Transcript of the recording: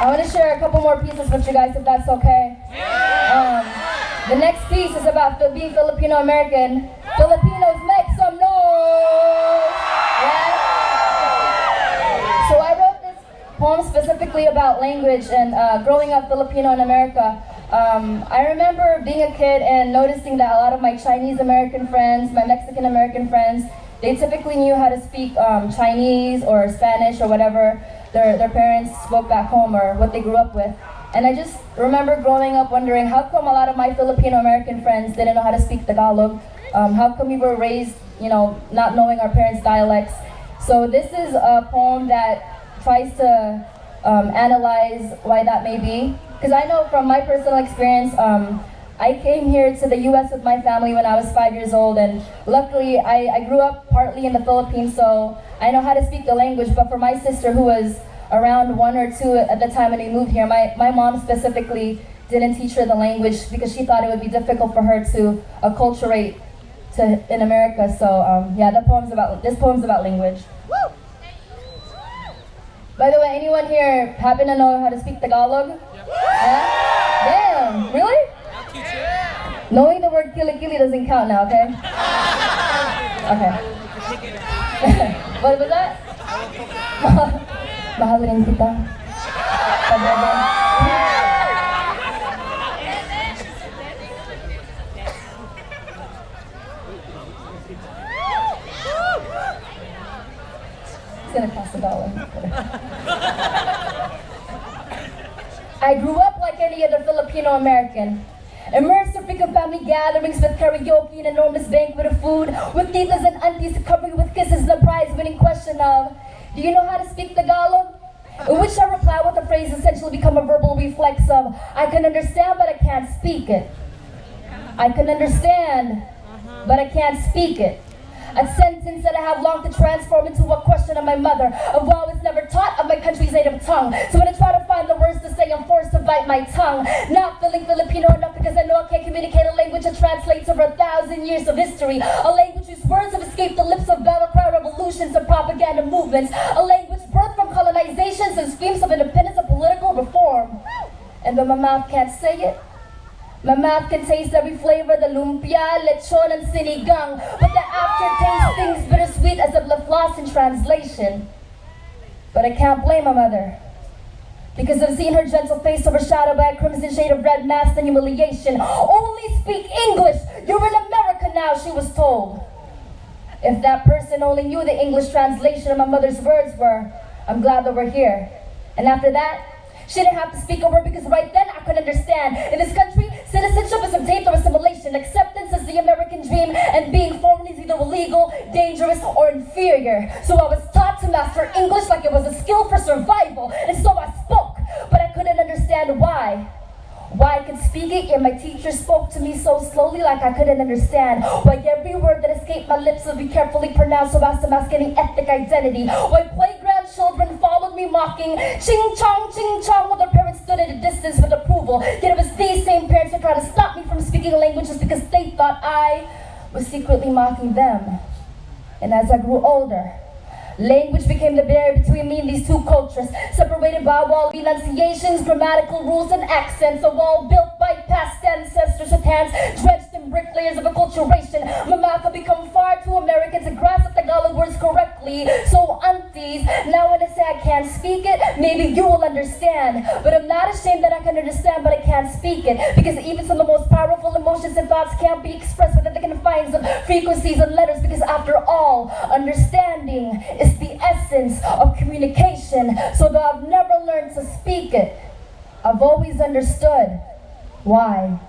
I want to share a couple more pieces with you guys, if that's okay. The next piece is about being Filipino American. Filipinos, make some noise! Yeah? So I wrote this poem specifically about language and growing up Filipino in America. I remember being a kid and noticing that a lot of my Chinese American friends, my Mexican American friends, they typically knew how to speak Chinese or Spanish or whatever their parents spoke back home or what they grew up with. And I just remember growing up wondering, how come a lot of my Filipino American friends didn't know how to speak Tagalog? How come we were raised, not knowing our parents' dialects? So this is a poem that tries to analyze why that may be. Because I know from my personal experience, I came here to the US with my family when I was 5 years old, and luckily I grew up partly in the Philippines, so I know how to speak the language. But for my sister, who was around 1 or 2 at the time when we moved here, my mom specifically didn't teach her the language because she thought it would be difficult for her to acculturate in America. So yeah, this poem's about language. By the way, anyone here happen to know how to speak Tagalog? Yeah? Damn, really? Knowing the word kilikili doesn't count now, okay? Okay. What was that? Mahal rin kita. Pabebe. It's gonna cost $1. I grew up like any other Filipino American. Immersed in frequent family gatherings with karaoke and enormous banquet of food, with titas and aunties to cover you with kisses and the prize-winning question of, do you know how to speak Tagalog? In which I reply with a phrase essentially become a verbal reflex of, I can understand but I can't speak it. I can understand but I can't speak it. A sentence that I have longed to transform into a question of my mother, of what I was never taught of my country's native tongue. So when I try to find the words to say, I'm forced to bite my tongue. Not feeling Filipino enough because I know I can't communicate a language that translates over 1,000 years of history. A language whose words have escaped the lips of battle cry revolutions and propaganda movements. A language birthed from colonizations and screams of independence and political reform. And though my mouth can't say it, my mouth can taste every flavor, the lumpia, lechon, and sinigang, but the aftertaste stings bittersweet as if left lost in translation. But I can't blame my mother, because I've seen her gentle face overshadowed by a crimson shade of red mask and humiliation. Only speak English! You're in America now, she was told. If that person only knew the English translation of my mother's words were, I'm glad that we're here. And after that, she didn't have to speak a word because right then I could understand. In this country, citizenship is obtained through assimilation. Acceptance is the American dream, and being foreign is either illegal, dangerous, or inferior. So I was taught to master English like it was a skill for survival, and so I spoke, but I couldn't understand why. Why I could speak it, yet my teacher spoke to me so slowly like I couldn't understand. Why every word that escaped my lips would be carefully pronounced so as to mask any ethnic identity. Why playground children followed me mocking, ching chong, while their parents stood at a distance with approval. Yet it was these same parents who tried to stop me from speaking languages because they thought I was secretly mocking them. And as I grew older, language became the barrier between me and these two cultures, separated by a wall of enunciations, grammatical rules, and accents, a wall built by past ancestors with hands drenched in brick layers of acculturation. My mouth had become far too American to grasp the Tagalog words correctly. So aunties, now when I say I can't speak it, maybe you will understand. But I'm not ashamed that I can understand but I can't speak it, because even some of the most powerful emotions and thoughts can't be expressed within the confines of frequencies and letters, because after all, understanding is the essence of communication. So though I've never learned to speak it, I've always understood why.